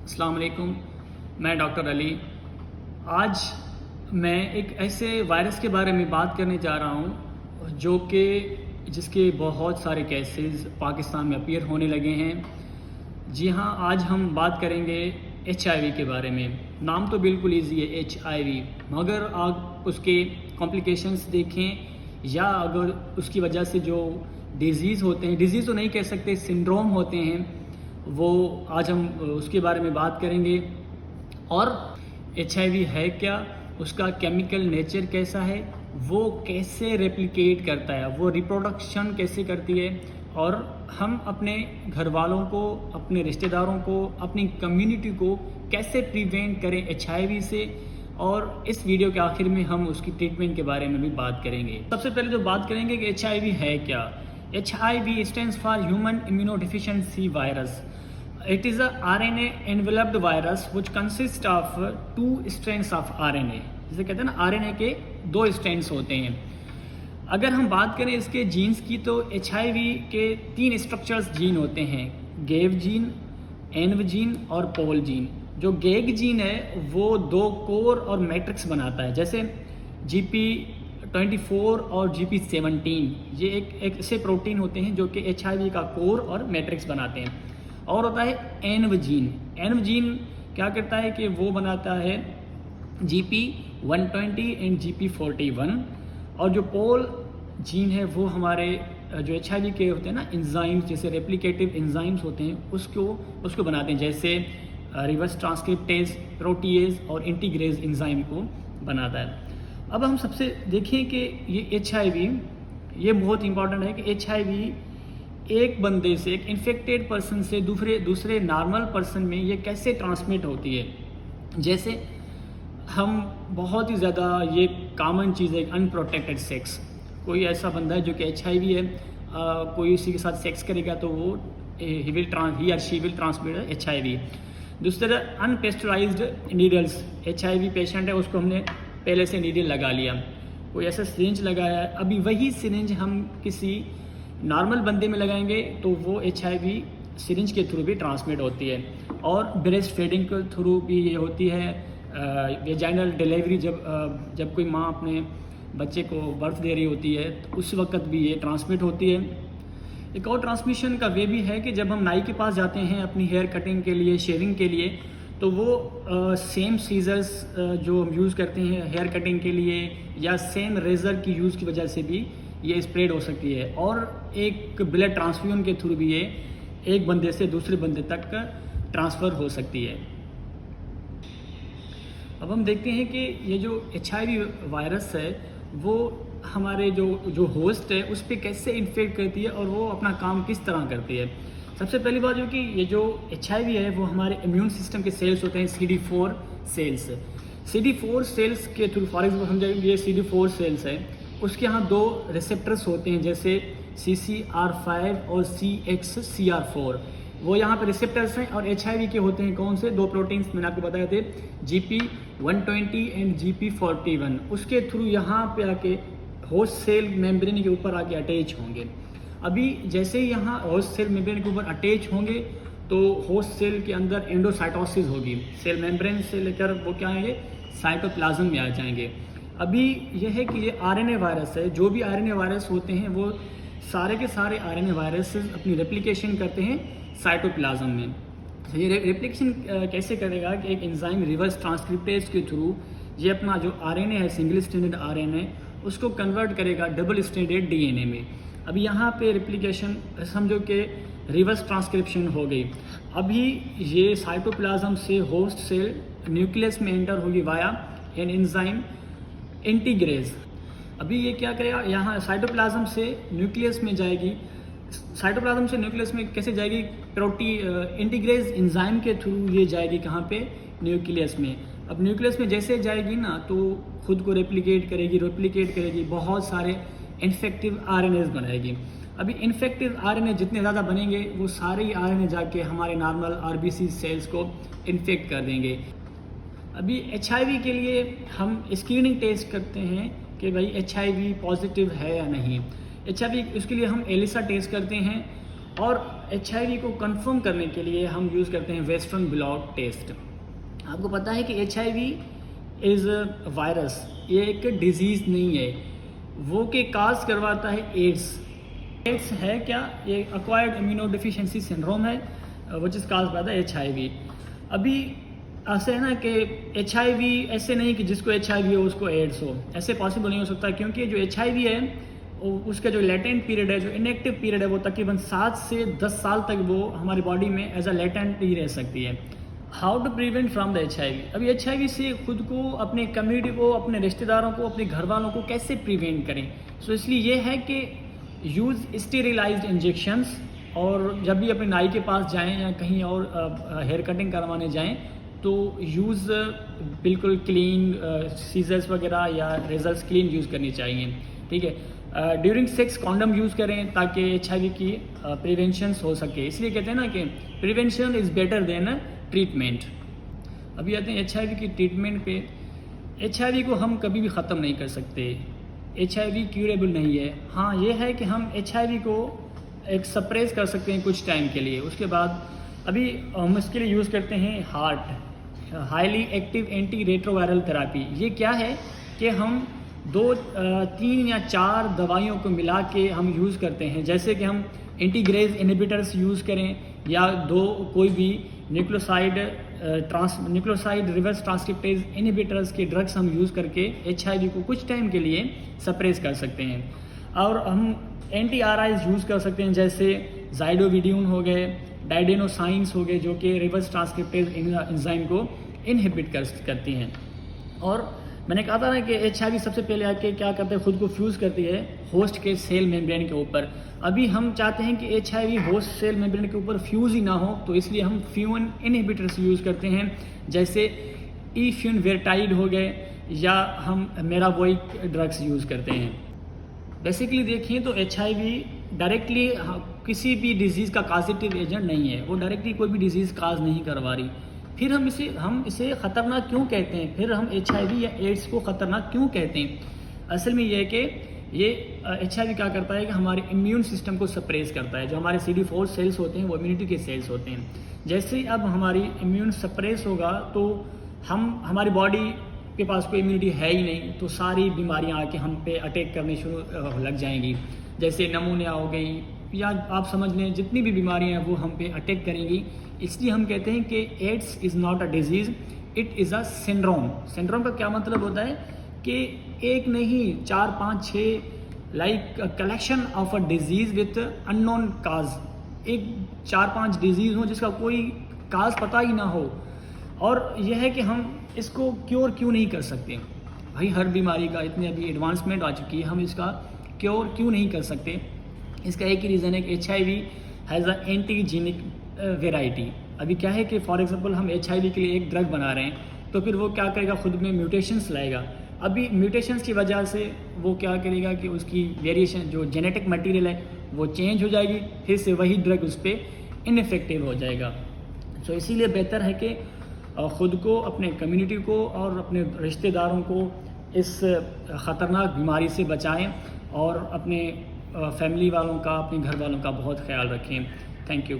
अस्सलाम वालेकुम, मैं डॉक्टर अली। आज मैं एक ऐसे वायरस के बारे में बात करने जा रहा हूँ जिसके बहुत सारे केसेस पाकिस्तान में अपीयर होने लगे हैं। जी हाँ, आज हम बात करेंगे HIV के बारे में। नाम तो बिल्कुल ईजी है, HIV, मगर आप उसके कॉम्प्लिकेशंस देखें या अगर उसकी वजह से जो डिज़ीज़ होते हैं, डिज़ीज़ तो नहीं कह सकते, सिंड्रोम होते हैं, वो आज हम उसके बारे में बात करेंगे। और HIV है क्या, उसका केमिकल नेचर कैसा है, वो कैसे रेप्लिकेट करता है, वो रिप्रोडक्शन कैसे करती है, और हम अपने घर वालों को, अपने रिश्तेदारों को, अपनी कम्युनिटी को कैसे प्रिवेंट करें HIV से। और इस वीडियो के आखिर में हम उसकी ट्रीटमेंट के बारे में भी बात करेंगे। सबसे पहले जो बात करेंगे कि HIV है क्या। HIV stands for Human Immunodeficiency Virus. It is a RNA enveloped virus which consists of two strands of RNA. जिसे कहते हैं ना, RNA के 2 स्ट्रैंड्स होते हैं। अगर हम बात करें इसके जीन्स की तो HIV के 3 स्ट्रक्चर्स जीन होते हैं, गेव जीन, एनव जीन और पोल जीन। जो गेग जीन है वो 2 कोर और मैट्रिक्स बनाता है, जैसे GP24 और GP17। ये एक ऐसे प्रोटीन होते हैं जो कि HIV का कोर और मैट्रिक्स बनाते हैं। और होता है एनव जीन। एनव जीन क्या करता है कि वो बनाता है GP120 एंड GP41। और जो पोल जीन है वो हमारे जो HIV के होते हैं ना एंजाइम्स, जैसे रेप्लिकेटिव एंजाइम्स होते हैं, उसको बनाते हैं, जैसे रिवर्स ट्रांसक्रिप्टेज, प्रोटीएज और इंटीग्रेज एंजाइम को बनाता है। अब हम सबसे देखें कि ये HIV, ये बहुत इंपॉर्टेंट है कि HIV एक बंदे से, एक इन्फेक्टेड पर्सन से दूसरे नॉर्मल पर्सन में ये कैसे ट्रांसमिट होती है। जैसे हम बहुत ही ज़्यादा ये कॉमन चीज़ है, अनप्रोटेक्टेड सेक्स। कोई ऐसा बंदा है जो कि HIV है, कोई उसी के साथ सेक्स करेगा तो वो ही और शी विल ट्रांसमिट HIV। दूसरा, अनपेस्चराइज्ड नीडल्स। HIV पेशेंट है, उसको हमने पहले से नीडल लगा लिया, कोई ऐसा सिरिंज लगाया है, अभी वही सिरिंज हम किसी नॉर्मल बंदे में लगाएंगे तो वो HIV सिरिंज के थ्रू भी ट्रांसमिट होती है। और ब्रेस्ट फीडिंग के थ्रू भी ये होती है। वेजाइनल डिलीवरी, जब कोई माँ अपने बच्चे को बर्थ दे रही होती है तो उस वक्त भी ये ट्रांसमिट होती है। एक और ट्रांसमिशन का वे भी है कि जब हम नाई के पास जाते हैं अपनी हेयर कटिंग के लिए, शेविंग के लिए, तो वो सेम सीजर्स जो हम यूज़ करते हैं हेयर कटिंग के लिए या सेम रेज़र की यूज़ की वजह से भी ये स्प्रेड हो सकती है। और एक ब्लड ट्रांसफ्यूजन के थ्रू भी ये एक बंदे से दूसरे बंदे तक ट्रांसफ़र हो सकती है। अब हम देखते हैं कि ये जो HIV वायरस है वो हमारे जो होस्ट है उस पर कैसे इन्फेक्ट करती है और वो अपना काम किस तरह करती है। सबसे पहली बात जो कि ये जो HIV है वो हमारे इम्यून सिस्टम के सेल्स होते हैं, CD4 सेल्स। CD4 सेल्स के थ्रू, फॉर एग्जाम्पल हम जाएंगे, ये CD4 सेल्स है, उसके यहाँ 2 रिसेप्टर्स होते हैं, जैसे CCR5 और CXCR4। वो यहाँ पर रिसेप्टर्स हैं। और HIV के होते हैं कौन से 2 प्रोटीन्स, मैंने आपको बताए थे, GP120 एंड GP41। उसके थ्रू यहाँ पे आके होस्ट सेल मेम्ब्रेन के ऊपर आके अटैच होंगे। अभी जैसे ही यहाँ होस्ट सेल मेम्ब्रेन के ऊपर अटैच होंगे तो होस्ट सेल के अंदर एंडोसाइटोसिस होगी। सेल मेम्ब्रेन से लेकर वो क्या आएंगे, साइटोप्लाज्म में आ जाएंगे। अभी यह है कि ये RNA वायरस है। जो भी RNA वायरस होते हैं वो सारे के सारे RNA वायरसेस अपनी रेप्लिकेशन करते हैं साइटोप्लाज्म में। तो ये रेप्लिकेशन कैसे करेगा कि एक एंजाइम रिवर्स ट्रांसक्रिप्टेज के थ्रू ये अपना जो RNA है, सिंगल स्ट्रैंडेड RNA, उसको कन्वर्ट करेगा डबल स्ट्रैंडेड DNA में। अभी यहाँ पे रेप्लिकेशन समझो कि रिवर्स ट्रांसक्रिप्शन हो गई। अभी ये साइटोप्लाज्म से होस्ट सेल न्यूक्लियस में एंटर होगी वाया एन एंजाइम इंटीग्रेज। अभी ये क्या करेगा, यहाँ साइटोप्लाज्म से न्यूक्लियस में जाएगी। साइटोप्लाज्म से न्यूक्लियस में कैसे जाएगी, इंटीग्रेज एंजाइम के थ्रू ये जाएगी कहाँ पे, न्यूक्लियस में। अब न्यूक्लियस में जैसे जाएगी ना तो खुद को रेप्लिकेट करेगी, बहुत सारे इन्फेक्टिव RNAs बनाएगी। अभी इन्फेक्टिव RNA जितने ज़्यादा बनेंगे वो सारे ही RNA जाके हमारे नॉर्मल RBC सेल्स को इन्फेक्ट कर देंगे। अभी HIV के लिए हम स्क्रीनिंग टेस्ट करते हैं कि भाई HIV पॉजिटिव है या नहीं। HIV उसके लिए हम ELISA टेस्ट करते हैं। और HIV को कंफर्म करने के लिए हम यूज़ करते हैं वेस्टर्न ब्लॉट टेस्ट। आपको पता है कि HIV इज़ वायरस, ये एक डिजीज़ नहीं है, वो के काज करवाता है एड्स। एड्स है क्या? ये एक्वायर्ड इम्यूनोडेफिशिएंसी सिंड्रोम है which is cause by the HIV। अभी ऐसे है ना कि HIV ऐसे नहीं कि जिसको HIV हो उसको एड्स हो, ऐसे पॉसिबल नहीं हो सकता, क्योंकि जो HIV है उसका जो लेटेंट पीरियड है, जो इनएक्टिव पीरियड है, वो तकरीबन 7 से 10 साल तक वो हमारी बॉडी में एज अ लेटेंट ही रह सकती है। How to prevent from the HIV? अभी HIV से खुद को, अपने कम्युनिटी को, अपने रिश्तेदारों को, अपने घर वालों को कैसे प्रिवेंट करें? सो इसलिए ये है कि यूज़ स्टेरिलाइज्ड इंजेक्शंस, और जब भी अपने नाई के पास जाएं या कहीं और हेयर कटिंग करवाने जाएं तो यूज़ बिल्कुल क्लीन सीजर्स वगैरह या रेजर्स क्लीन यूज़ करनी चाहिए, ठीक है। ड्यूरिंग सेक्स कॉन्डम यूज़ करें ताकि HIV की प्रिवेंशन हो सके। इसलिए कहते हैं ना कि prevention is better than treatment. अभी आते हैं HIV की ट्रीटमेंट पे। HIV को हम कभी भी ख़त्म नहीं कर सकते, HIV क्यूरेबल नहीं है। हाँ, ये है कि हम HIV को एक सप्रेस कर सकते हैं कुछ टाइम के लिए। उसके बाद अभी हम इसके लिए यूज़ करते हैं highly active anti retroviral therapy. ये क्या है कि हम 2, 3 या 4 दवाइयों को मिला के हम यूज़ करते हैं, जैसे कि हम इंटीग्रेज इनहिबिटर्स यूज़ करें या कोई भी न्यूक्लियोसाइड रिवर्स ट्रांसक्रिप्टेज इनहिबिटर्स के ड्रग्स हम यूज़ करके HIV को कुछ टाइम के लिए सप्रेस कर सकते हैं। और हम NTRIs यूज़ कर सकते हैं, जैसे ज़ाइडोविडिन हो गए, डाइडेनोसाइंस हो गए, जो कि रिवर्स ट्रांसक्रिप्टेज एंजाइम को इनहिबिट करती हैं। और मैंने कहा था ना कि HIV सबसे पहले आके क्या करते हैं, खुद को फ्यूज़ करती है होस्ट के सेल मेम्ब्रेन के ऊपर। अभी हम चाहते हैं कि HIV होस्ट सेल मेम्ब्रेन के ऊपर फ्यूज़ ही ना हो, तो इसलिए हम फ्यून इनहिबिटर्स यूज़ करते हैं, जैसे ईफ्यूनवेरटाइड हो गए, या हम मेरावोइक ड्रग्स यूज़ करते हैं। बेसिकली देखें तो HIV डायरेक्टली किसी भी डिज़ीज़ का काजिटिव एजेंट नहीं है, वो डायरेक्टली कोई भी डिज़ीज़ काज नहीं करवा रही। फिर हम इसे ख़तरनाक क्यों कहते हैं? फिर हम HIV या एड्स को ख़तरनाक क्यों कहते हैं? असल में ये है कि ये HIV क्या करता है कि हमारे इम्यून सिस्टम को सप्रेस करता है। जो हमारे CD4 सेल्स होते हैं वो इम्यूनिटी के सेल्स होते हैं। जैसे ही अब हमारी इम्यून सप्रेस होगा तो हमारी बॉडी के पास कोई इम्यूनिटी है ही नहीं, तो सारी बीमारियां आके हम पे अटैक करने शुरू लग जाएंगी, जैसे नमूनिया हो गई, या आप समझ लें जितनी भी बीमारियां हैं वो हम पे अटैक करेंगी। इसलिए हम कहते हैं कि AIDS is not a disease, it is a syndrome. Syndrome का क्या मतलब होता है कि एक नहीं 4, 5, 6 like collection of a disease with unknown cause. एक 4-5 डिजीज़ हो जिसका कोई काज पता ही ना हो, और यह है कि हम इसको क्योर क्यों नहीं कर सकते? भाई हर बीमारी का इतनी अभी एडवांसमेंट आ चुकी है, हम इसका क्योर क्यों नहीं कर सकते? इसका एक ही रीज़न है कि HIV has a antigenic variety. अभी क्या है कि फॉर एग्जांपल हम HIV के लिए एक ड्रग बना रहे हैं, तो फिर वो क्या करेगा, खुद में म्यूटेशंस लाएगा। अभी म्यूटेशंस की वजह से वो क्या करेगा कि उसकी वेरिएशन, जो जेनेटिक मटेरियल है वो चेंज हो जाएगी, फिर से वही ड्रग उस पर इनफेक्टिव हो जाएगा। सो इसीलिए बेहतर है कि ख़ुद को, अपने कम्युनिटी को और अपने रिश्तेदारों को इस ख़तरनाक बीमारी से बचाएं, और अपने फैमिली वालों का, अपने घर वालों का बहुत ख्याल रखें। Thank you.